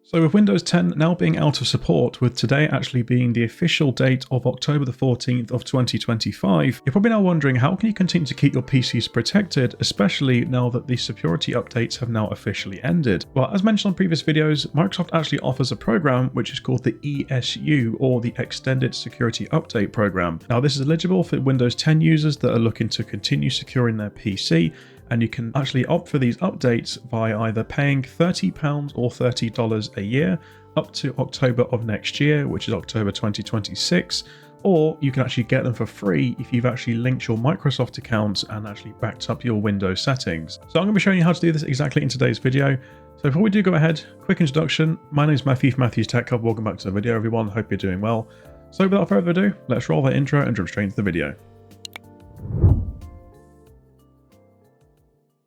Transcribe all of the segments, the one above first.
So with Windows 10 now being out of support, with today actually being the official date of October the 14th of 2025, you're probably now wondering how can you continue to keep your PCs protected, especially now that the security updates have now officially ended. Well, as mentioned on previous videos, Microsoft actually offers a program which is called the ESU, or the Extended Security Update Program. Now this is eligible for Windows 10 users that are looking to continue securing their PC, and you can actually opt for these updates by either paying £30 or $30 a year up to October of next year, which is October 2026, or you can actually get them for free if you've actually linked your Microsoft account and actually backed up your Windows settings. So I'm going to be showing you how to do this exactly in today's video. So before we do go ahead, quick introduction. My name is Matthew from Matthew's Tech Hub. Welcome back to the video, everyone. Hope you're doing well. So without further ado, let's roll that intro and jump straight into the video.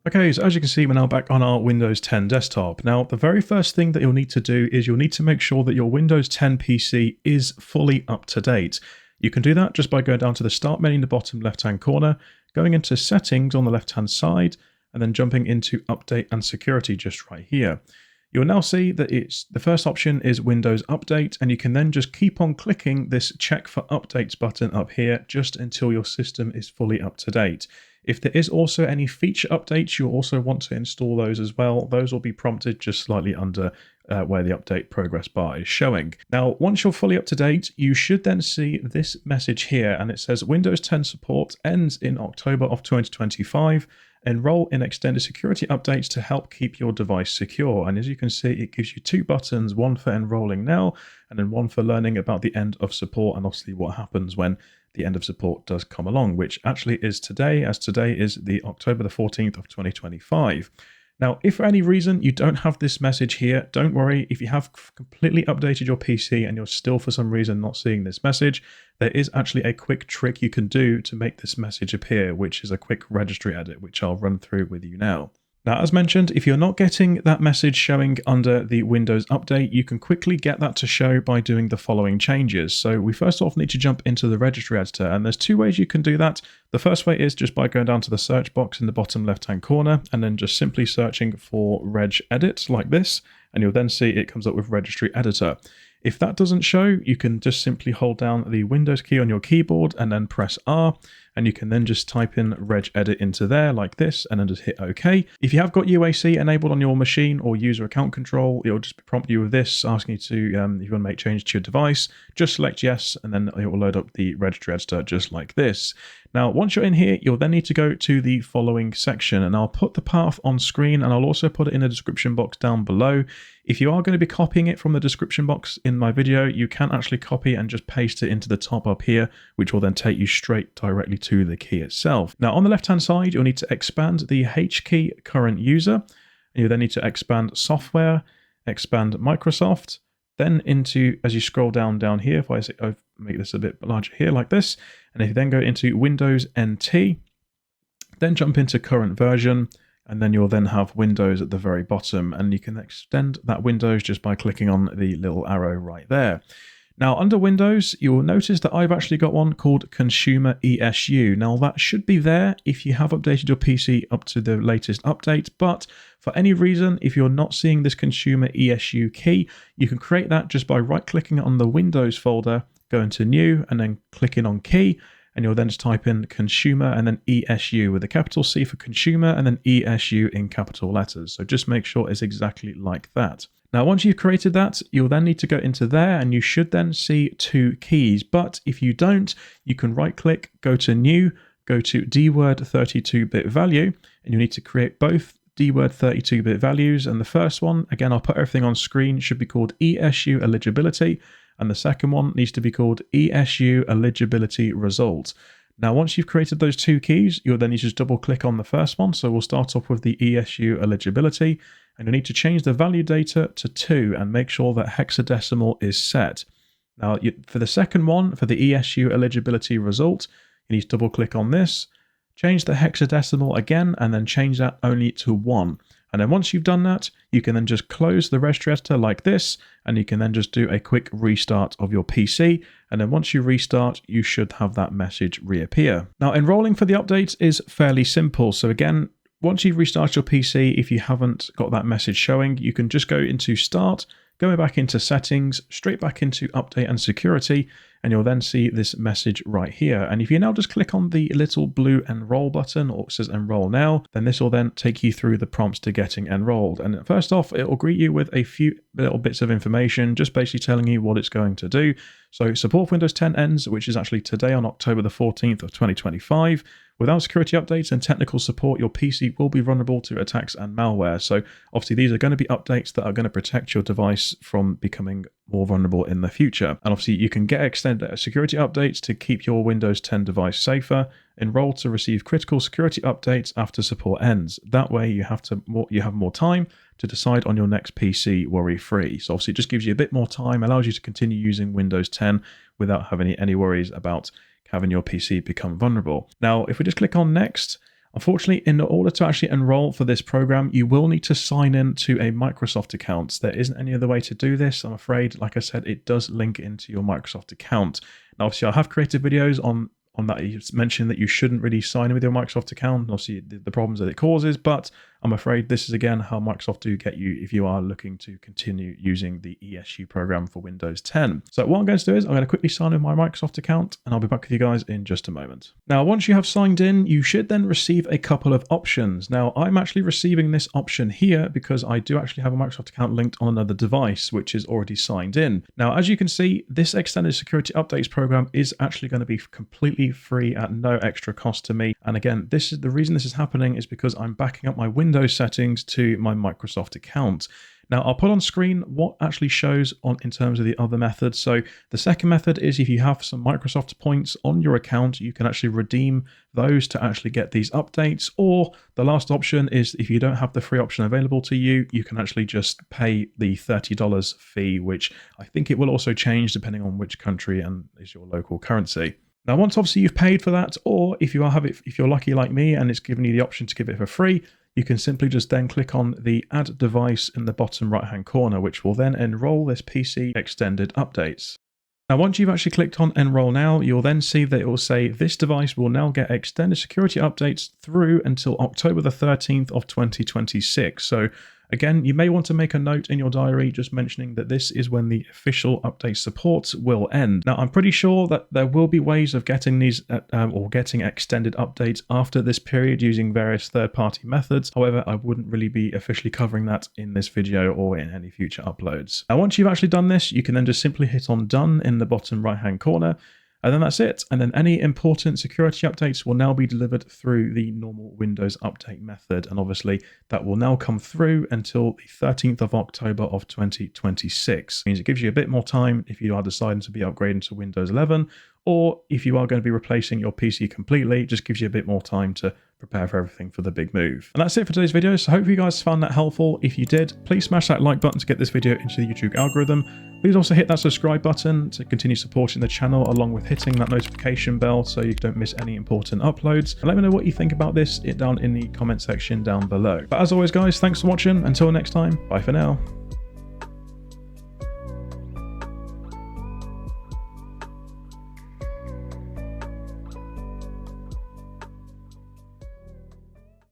Okay, so as you can see, we're now back on our Windows 10 desktop. Now, the very first thing that you'll need to do is you'll need to make sure that your Windows 10 PC is fully up to date. You can do that just by going down to the Start menu in the bottom left-hand corner, going into Settings on the left-hand side, and then jumping into Update and Security just right here. You'll now see that the first option is Windows Update, and you can then just keep on clicking this Check for Updates button up here just until your system is fully up to date. If there is also any feature updates, you'll also want to install those as well. Those will be prompted just slightly under where the update progress bar is showing. Now, once you're fully up to date, you should then see this message here, and it says Windows 10 support ends in October of 2025. Enroll in extended security updates to help keep your device secure. And as you can see, it gives you two buttons, one for enrolling now, and then one for learning about the end of support, and obviously what happens when the end of support does come along, which actually is today, as today is the October the 14th of 2025. Now, if for any reason you don't have this message here, don't worry. If you have completely updated your PC and you're still for some reason not seeing this message, there is actually a quick trick you can do to make this message appear, which is a quick registry edit, which I'll run through with you now. Now, as mentioned, if you're not getting that message showing under the Windows Update, you can quickly get that to show by doing the following changes. So we first off need to jump into the registry editor, and there's two ways you can do that. The first way is just by going down to the search box in the bottom left-hand corner and then just simply searching for regedit like this, and you'll then see it comes up with registry editor. If that doesn't show, you can just simply hold down the Windows key on your keyboard and then press R, and you can then just type in regedit into there like this and then just hit OK. If you have got UAC enabled on your machine or user account control, it'll just prompt you with this, asking you to, if you want to make changes to your device, just select yes, and then it will load up the registry editor just like this. Now, once you're in here, you'll then need to go to the following section, and I'll put the path on screen and I'll also put it in the description box down below. If you are going to be copying it from the description box in my video, you can actually copy and just paste it into the top up here, which will then take you straight directly to the key itself. Now, on the left-hand side, you'll need to expand the H key current user, and you then need to expand software, expand Microsoft, then into, as you scroll down here, if I say, make this a bit larger here like this, and if you then go into Windows NT, then jump into current version, and then you'll then have Windows at the very bottom, and you can extend that Windows just by clicking on the little arrow right there. Now, under Windows, you will notice that I've actually got one called Consumer ESU. Now, that should be there if you have updated your PC up to the latest update, but for any reason, if you're not seeing this Consumer ESU key, you can create that just by right-clicking on the Windows folder, going to New, and then clicking on Key, and you'll then just type in Consumer and then ESU with a capital C for Consumer and then ESU in capital letters. So just make sure it's exactly like that. Now, once you've created that, you'll then need to go into there, and you should then see two keys. But if you don't, you can right-click, go to New, go to DWORD 32-bit value, and you need to create both DWORD 32-bit values. And the first one, again, I'll put everything on screen, should be called ESU eligibility. And the second one needs to be called ESU eligibility result. Now, once you've created those two keys, you'll then need to just double click on the first one. So we'll start off with the ESU eligibility, and you'll need to change the value data to 2 and make sure that hexadecimal is set. Now, for the second one, for the ESU eligibility result, you need to double click on this, change the hexadecimal again, and then change that only to 1. And then once you've done that, you can then just close the registry editor like this, and you can then just do a quick restart of your PC. And then once you restart, you should have that message reappear. Now, enrolling for the updates is fairly simple. So again, once you've restarted your PC, if you haven't got that message showing, you can just go into Start, going back into settings, straight back into update and security, and you'll then see this message right here. And if you now just click on the little blue enroll button, or it says enroll now, then this will then take you through the prompts to getting enrolled. And first off, it will greet you with a few little bits of information, just basically telling you what it's going to do. So support for Windows 10 ends, which is actually today on October the 14th of 2025. Without security updates and technical support, your PC will be vulnerable to attacks and malware. So obviously these are going to be updates that are going to protect your device from becoming more vulnerable in the future. And obviously you can get extended security updates to keep your Windows 10 device safer. Enroll to receive critical security updates after support ends. That way you have more time to decide on your next PC worry-free. So obviously it just gives you a bit more time, allows you to continue using Windows 10 without having any worries about having your PC become vulnerable. Now, if we just click on next, unfortunately, in order to actually enroll for this program, you will need to sign in to a Microsoft account. There isn't any other way to do this. I'm afraid, like I said, it does link into your Microsoft account. Now, obviously, I have created videos on that. You mentioned that you shouldn't really sign in with your Microsoft account, and obviously the problems that it causes, but I'm afraid this is again how Microsoft do get you if you are looking to continue using the ESU program for Windows 10. So what I'm going to do is I'm going to quickly sign in with my Microsoft account, and I'll be back with you guys in just a moment. Now, once you have signed in, you should then receive a couple of options. Now, I'm actually receiving this option here because I do actually have a Microsoft account linked on another device, which is already signed in. Now, as you can see, this extended security updates program is actually going to be completely free at no extra cost to me. And again, this is the reason this is happening is because I'm backing up my Windows settings to my Microsoft account. Now, I'll put on screen what actually shows on in terms of the other methods. So the second method is if you have some Microsoft points on your account, you can actually redeem those to actually get these updates. Or the last option is if you don't have the free option available to you, you can actually just pay the $30 fee, which I think it will also change depending on which country and is your local currency. Now, once obviously you've paid for that, or if you're lucky like me and it's given you the option to give it for free, you can simply just then click on the Add Device in the bottom right-hand corner, which will then enroll this PC extended updates. Now, once you've actually clicked on Enroll Now, you'll then see that it will say this device will now get extended security updates through until October the 13th of 2026. So again, you may want to make a note in your diary just mentioning that this is when the official update support will end. Now, I'm pretty sure that there will be ways of getting these or getting extended updates after this period using various third-party methods. However, I wouldn't really be officially covering that in this video or in any future uploads. Now, once you've actually done this, you can then just simply hit on Done in the bottom right-hand corner. And then that's it. And then any important security updates will now be delivered through the normal Windows update method. And obviously that will now come through until the 13th of October of 2026. It means it gives you a bit more time if you are deciding to be upgrading to Windows 11, or if you are going to be replacing your PC completely, it just gives you a bit more time to prepare for everything for the big move. And that's it for today's video. So I hope you guys found that helpful. If you did, please smash that like button to get this video into the YouTube algorithm. Please also hit that subscribe button to continue supporting the channel, along with hitting that notification bell so you don't miss any important uploads. And let me know what you think about this down in the comment section down below. But as always, guys, thanks for watching. Until next time, bye for now.